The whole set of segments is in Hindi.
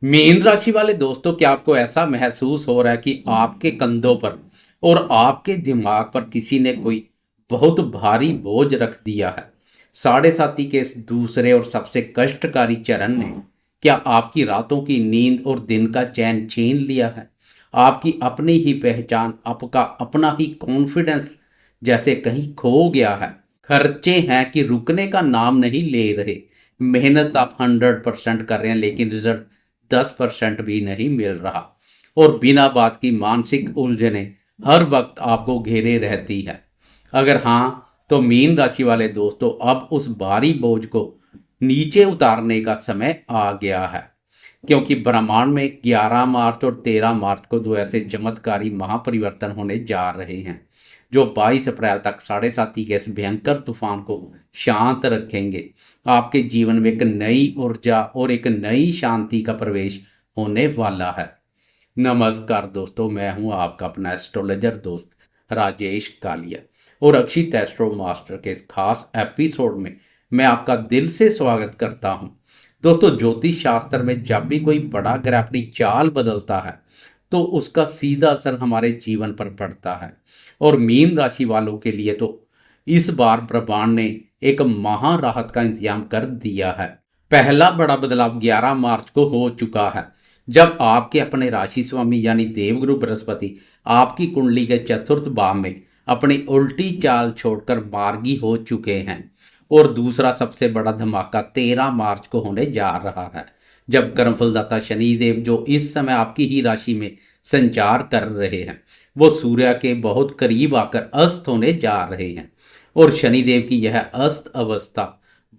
मीन राशि वाले दोस्तों, क्या आपको ऐसा महसूस हो रहा है कि आपके कंधों पर और आपके दिमाग पर किसी ने कोई बहुत भारी बोझ रख दिया है? साढ़े साथी के इस दूसरे और सबसे कष्टकारी चरण ने क्या आपकी रातों की नींद और दिन का चैन छीन लिया है? आपकी अपनी ही पहचान, आपका अपना ही कॉन्फिडेंस जैसे कहीं खो गया है। खर्चे हैं कि रुकने का नाम नहीं ले रहे। मेहनत आप 100% कर रहे हैं, लेकिन रिजल्ट 10% भी नहीं मिल रहा। और बिना बात की मानसिक उलझने हर वक्त आपको घेरे रहती है। अगर हाँ, तो मीन राशि वाले दोस्तों, अब उस भारी बोझ को नीचे उतारने का समय आ गया है। क्योंकि ब्रह्मांड में 11 मार्च और 13 मार्च को दो ऐसे चमत्कारी महापरिवर्तन होने जा रहे हैं जो 22 अप्रैल तक साढ़े साथी के इस भयंकर तूफान को शांत रखेंगे। आपके जीवन में एक नई ऊर्जा और एक नई शांति का प्रवेश होने वाला है। नमस्कार दोस्तों, मैं हूं आपका अपना एस्ट्रोलॉजर दोस्त राजेश कालिया, और अक्षित एस्ट्रो मास्टर के इस खास एपिसोड में मैं आपका दिल से स्वागत करता हूं। दोस्तों, ज्योतिष शास्त्र में जब भी कोई बड़ा ग्रह अपनी चाल बदलता है तो उसका सीधा असर हमारे जीवन पर पड़ता है। और मीन राशि वालों के लिए तो इस बार ब्रह्मांड ने एक महा राहत का इंतजाम कर दिया है। पहला बड़ा बदलाव 11 मार्च को हो चुका है, जब आपके अपने राशि स्वामी यानी देवगुरु बृहस्पति आपकी कुंडली के चतुर्थ भाव में अपनी उल्टी चाल छोड़कर मार्गी हो चुके हैं। और दूसरा सबसे बड़ा धमाका 13 मार्च को होने जा रहा है, जब कर्मफलदाता शनिदेव, जो इस समय आपकी ही राशि में संचार कर रहे हैं, वो सूर्य के बहुत करीब आकर अस्त होने जा रहे हैं। और शनिदेव की यह अस्त अवस्था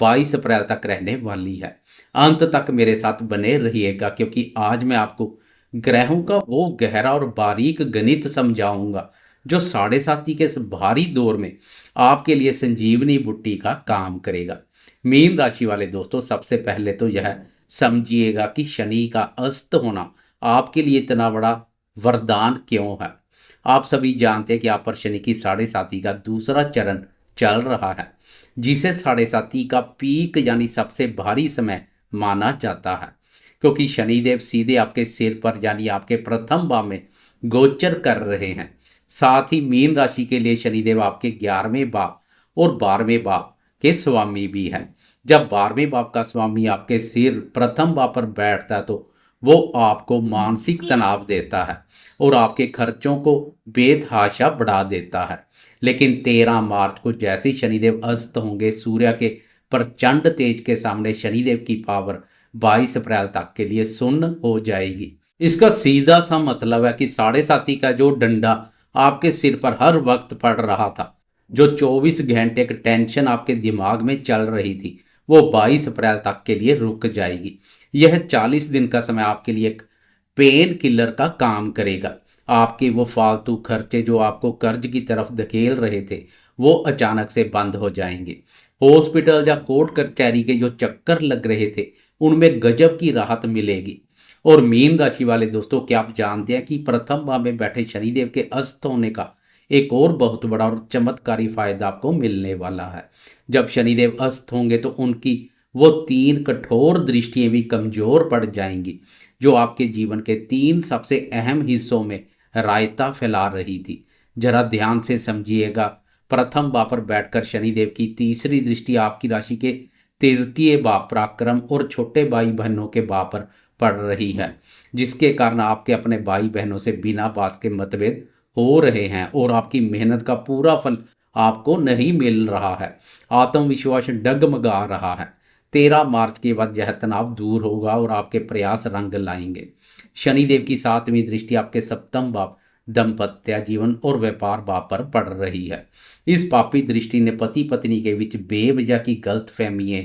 22 अप्रैल तक रहने वाली है। अंत तक मेरे साथ बने रहिएगा, क्योंकि आज मैं आपको ग्रहों का वो गहरा और बारीक गणित समझाऊंगा जो साढ़े साथी के इस भारी दौर में आपके लिए संजीवनी बुट्टी का काम करेगा। मीन राशि वाले दोस्तों, सबसे पहले तो यह समझिएगा कि शनि का अस्त होना आपके लिए इतना बड़ा वरदान क्यों है। आप सभी जानते हैं कि आप पर शनि की साढ़े साथी का दूसरा चरण चल रहा है, जिसे साढ़े साथी का पीक यानी सबसे भारी समय माना जाता है, क्योंकि शनिदेव सीधे आपके सिर पर यानी आपके प्रथम भाव में गोचर कर रहे हैं। साथ ही मीन राशि के लिए शनिदेव आपके 11वें भाव और 12वें भाव के स्वामी भी हैं। जब 12वें भाव का स्वामी आपके सिर प्रथम भाव पर बैठता है तो वो आपको मानसिक तनाव देता है और आपके खर्चों को बेतहाशा बढ़ा देता है। लेकिन 13 मार्च को जैसे ही शनिदेव अस्त होंगे, सूर्य के प्रचंड तेज के सामने शनिदेव की पावर 22 अप्रैल तक के लिए शून्य हो जाएगी। इसका सीधा सा मतलब है कि साढ़े साथी का जो डंडा आपके सिर पर हर वक्त पड़ रहा था, जो 24 घंटे की टेंशन आपके दिमाग में चल रही थी, वो 22 अप्रैल तक के लिए रुक जाएगी। यह 40 दिन का समय आपके लिए एक पेन किलर का काम करेगा। आपके वो फालतू खर्चे जो आपको कर्ज की तरफ धकेल रहे थे, वो अचानक से बंद हो जाएंगे। हॉस्पिटल या कोर्ट कचहरी के जो चक्कर लग रहे थे, उनमें गजब की राहत मिलेगी। और मीन राशि वाले दोस्तों, क्या आप जानते हैं कि प्रथम भाव में बैठे शनिदेव के अस्त होने का एक और बहुत बड़ा और चमत्कारी फायदा आपको मिलने वाला है। जब शनिदेव अस्त होंगे तो उनकी वो 3 कठोर दृष्टियां भी कमजोर पड़ जाएंगी, जो आपके जीवन के 3 सबसे अहम हिस्सों में रायता फैला रही थी। जरा ध्यान से समझिएगा। प्रथम भाव पर बैठकर शनिदेव की तीसरी दृष्टि आपकी राशि के तृतीय भाव पराक्रम और छोटे भाई बहनों के भाव पर पड़ रही है, जिसके कारण आपके अपने भाई बहनों से बिना बात के मतभेद हो रहे हैं और आपकी मेहनत का पूरा फल आपको नहीं मिल रहा है। आत्मविश्वास डगमगा रहा है। 13 मार्च के बाद यह तनाव दूर होगा और आपके प्रयास रंग लाएंगे। शनिदेव की 7वीं दृष्टि आपके सप्तम भाव, दाम्पत्य जीवन और व्यापार भाव पर पड़ रही है। इस पापी दृष्टि ने पति पत्नी के बीच बेवजह की गलतफहमियां,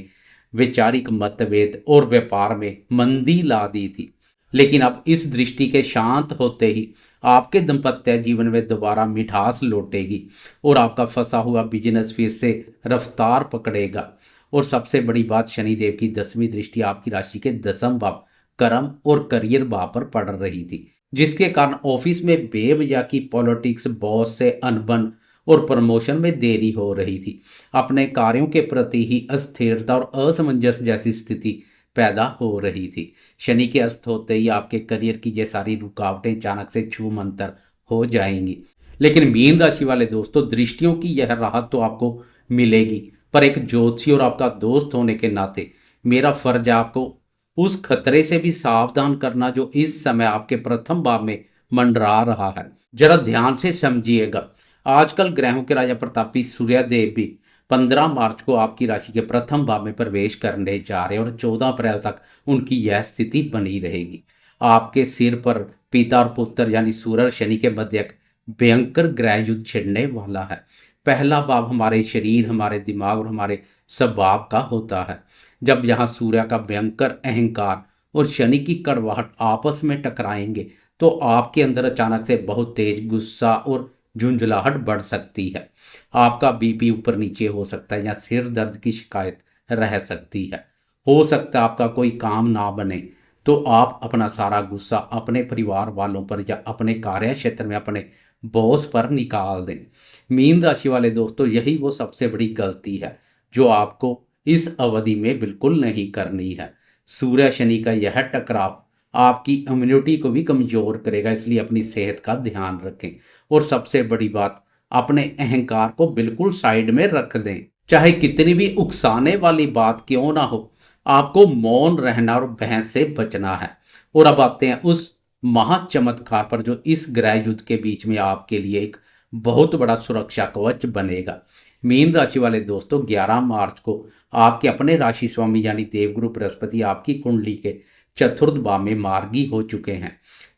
वैचारिक मतभेद और व्यापार में मंदी ला दी थी। लेकिन अब इस दृष्टि के शांत होते ही आपके दाम्पत्य जीवन में दोबारा मिठास लौटेगी और आपका फंसा हुआ बिजनेस फिर से रफ्तार पकड़ेगा। और सबसे बड़ी बात, शनिदेव की 10वीं दृष्टि आपकी राशि के 10म भाव, कर्म और करियर भाव पर पड़ रही थी, जिसके कारण ऑफिस में बेवजह की पॉलिटिक्स, बॉस से अनबन और प्रमोशन में देरी हो रही थी। अपने कार्यों के प्रति ही अस्थिरता और असमंजस जैसी स्थिति पैदा हो रही थी। शनि के अस्त होते ही आपके करियर की ये सारी रुकावटें अचानक से छूमंतर हो जाएंगी। लेकिन मीन राशि वाले दोस्तों, दृष्टियों की यह राहत तो आपको मिलेगी, पर एक ज्योतिषी और आपका दोस्त होने के नाते मेरा फर्ज है आपको उस खतरे से भी सावधान करना जो इस समय आपके प्रथम भाव में मंडरा रहा है। जरा ध्यान से समझिएगा। आजकल ग्रहों के राजा प्रतापी सूर्यदेव भी 15 मार्च को आपकी राशि के प्रथम भाव में प्रवेश करने जा रहे हैं और 14 अप्रैल तक उनकी यह स्थिति बनी रहेगी। आपके सिर पर पिता और पुत्र यानी सूर्य और शनि के मध्य एक भयंकर ग्रह युद्ध छिड़ने वाला है। पहला भाव हमारे शरीर, हमारे दिमाग और हमारे स्वभाव का होता है। जब यहाँ सूर्य का भयंकर अहंकार और शनि की कड़वाहट आपस में टकराएंगे तो आपके अंदर अचानक से बहुत तेज गुस्सा और झुंझलाहट बढ़ सकती है। आपका बीपी ऊपर नीचे हो सकता है या सिर दर्द की शिकायत रह सकती है। हो सकता है आपका कोई काम ना बने तो आप अपना सारा गुस्सा अपने परिवार वालों पर या अपने कार्य क्षेत्र में अपने बॉस पर निकाल दें। मीन राशि वाले दोस्तों, यही वो सबसे बड़ी गलती है जो आपको इस अवधि में बिल्कुल नहीं करनी है। सूर्य शनि का यह टकराव आपकी इम्यूनिटी को भी कमजोर करेगा, इसलिए अपनी सेहत का ध्यान रखें। और सबसे बड़ी बात, अपने अहंकार को बिल्कुल साइड में रख दें। चाहे कितनी भी उकसाने वाली बात क्यों ना हो, आपको मौन रहना और बहस से बचना है। और अब आते हैं उस महाचमत्कार पर जो इस ग्रह युद्ध के बीच में आपके लिए एक बहुत बड़ा सुरक्षा कवच बनेगा। मीन राशि वाले दोस्तों, 11 मार्च को आपके अपने राशि स्वामी यानी देवगुरु बृहस्पति आपकी कुंडली के चतुर्थ भाव में मार्गी हो चुके हैं।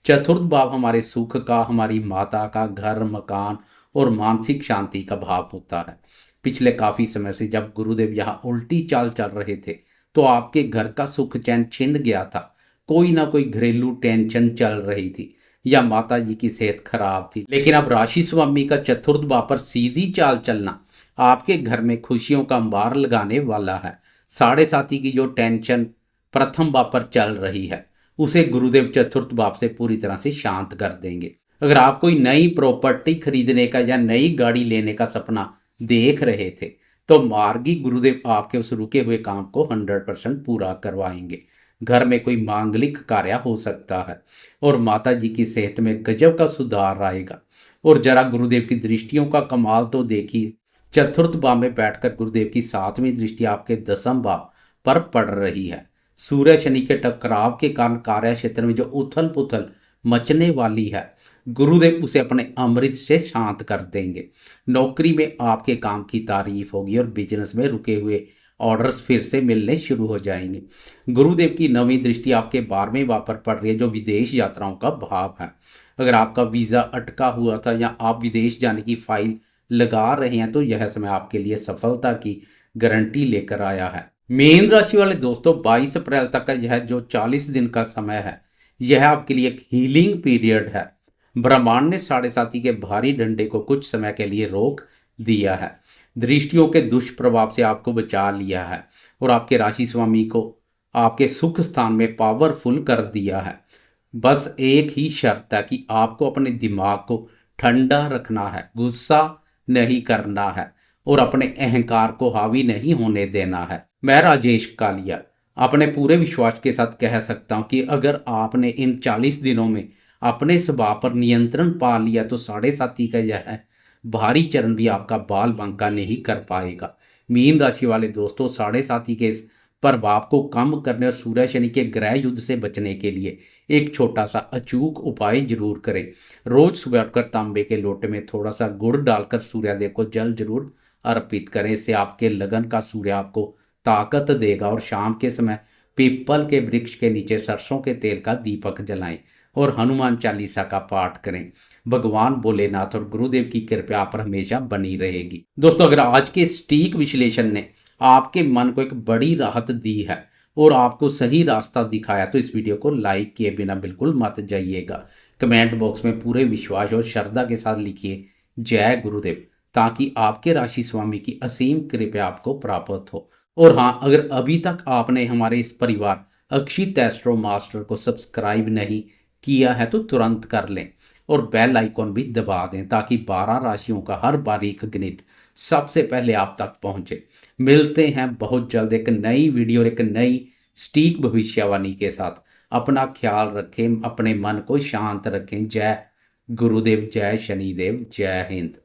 चतुर्थ भाव हमारे सुख का, हमारी माता का, घर, मकान और मानसिक शांति का भाव होता है। पिछले काफी समय से जब गुरुदेव यहाँ उल्टी चाल चल रहे थे तो आपके घर का सुख चैन छिन गया था। कोई ना कोई घरेलू टेंशन चल रही थी या माता जी की सेहत खराब थी। लेकिन अब राशि स्वामी का चतुर्थ भाव पर सीधी चाल चलना आपके घर में खुशियों का अंबार लगाने वाला है। साढ़े साथी की जो टेंशन प्रथम भाव पर चल रही है उसे गुरुदेव चतुर्थ भाव से पूरी तरह से शांत कर देंगे। अगर आप कोई नई प्रॉपर्टी खरीदने का या नई गाड़ी लेने का सपना देख रहे थे तो मार्गी गुरुदेव आपके उस रुके हुए काम को 100% पूरा करवाएंगे। घर में कोई मांगलिक कार्य हो सकता है और माता जी की सेहत में गजब का सुधार आएगा। और जरा गुरुदेव की दृष्टियों का कमाल तो देखिए। चतुर्थ भाव में बैठकर गुरुदेव की 7वीं दृष्टि आपके 10वें भाव पर पड़ रही है। सूर्य शनि के टकराव के कारण कार्य क्षेत्र में जो उथल पुथल मचने वाली है, गुरुदेव उसे अपने अमृत से शांत कर देंगे। नौकरी में आपके काम की तारीफ होगी और बिजनेस में रुके हुए ऑर्डर्स फिर से मिलने शुरू हो जाएंगे। गुरुदेव की 9वीं दृष्टि आपके 12वें भाव पर पड़ रही है जो विदेश यात्राओं का भाव है। अगर आपका वीज़ा अटका हुआ था या आप विदेश जाने की फाइल लगा रहे हैं तो यह समय आपके लिए सफलता की गारंटी लेकर आया है। मीन राशि वाले दोस्तों, 22 अप्रैल तक का यह जो 40 दिन का समय है यह आपके लिए एक हीलिंग पीरियड है। ब्रह्मांड ने साढ़े साथी के भारी डंडे को कुछ समय के लिए रोक दिया है। दृष्टियों के दुष्प्रभाव से आपको बचा लिया है और आपके राशि स्वामी को आपके सुख स्थान में पावरफुल कर दिया है। बस एक ही शर्त है कि आपको अपने दिमाग को ठंडा रखना है, गुस्सा नहीं करना है और अपने अहंकार को हावी नहीं होने देना है। मैं राजेश कालिया अपने पूरे विश्वास के साथ कह सकता हूं कि अगर आपने इन 40 दिनों में अपने स्वभाव पर नियंत्रण पा लिया तो साढ़े साथी का यह भारी चरण भी आपका बाल बांका नहीं कर पाएगा। मीन राशि वाले दोस्तों, साढ़े साथी के इस प्रभाव को कम करने और सूर्य शनि के ग्रह युद्ध से बचने के लिए एक छोटा सा अचूक उपाय जरूर करें। रोज सुबह उठकर तांबे के लोटे में थोड़ा सा गुड़ डालकर सूर्यदेव को जल जरूर अर्पित करें। इससे आपके लगन का सूर्य आपको ताकत देगा। और शाम के समय पीपल के वृक्ष के नीचे सरसों के तेल का दीपक जलाएं और हनुमान चालीसा का पाठ करें। भगवान भोलेनाथ और गुरुदेव की कृपा आप पर हमेशा बनी रहेगी। दोस्तों, अगर आज के सटीक विश्लेषण ने आपके मन को एक बड़ी राहत दी है और आपको सही रास्ता दिखाया तो इस वीडियो को लाइक किए बिना बिल्कुल मत जाइएगा। कमेंट बॉक्स में पूरे विश्वास और श्रद्धा के साथ लिखिए जय गुरुदेव, ताकि आपके राशि स्वामी की असीम कृपा आपको प्राप्त हो। और हाँ, अगर अभी तक आपने हमारे इस परिवार अक्षित एस्ट्रो मास्टर को सब्सक्राइब नहीं किया है तो तुरंत कर लें और बेल आइकॉन भी दबा दें ताकि 12 राशियों का हर बारीक गणित सबसे पहले आप तक पहुंचे। मिलते हैं बहुत जल्द एक नई वीडियो और एक नई सटीक भविष्यवाणी के साथ। अपना ख्याल रखें, अपने मन को शांत रखें। जय गुरुदेव, जय शनिदेव, जय हिंद।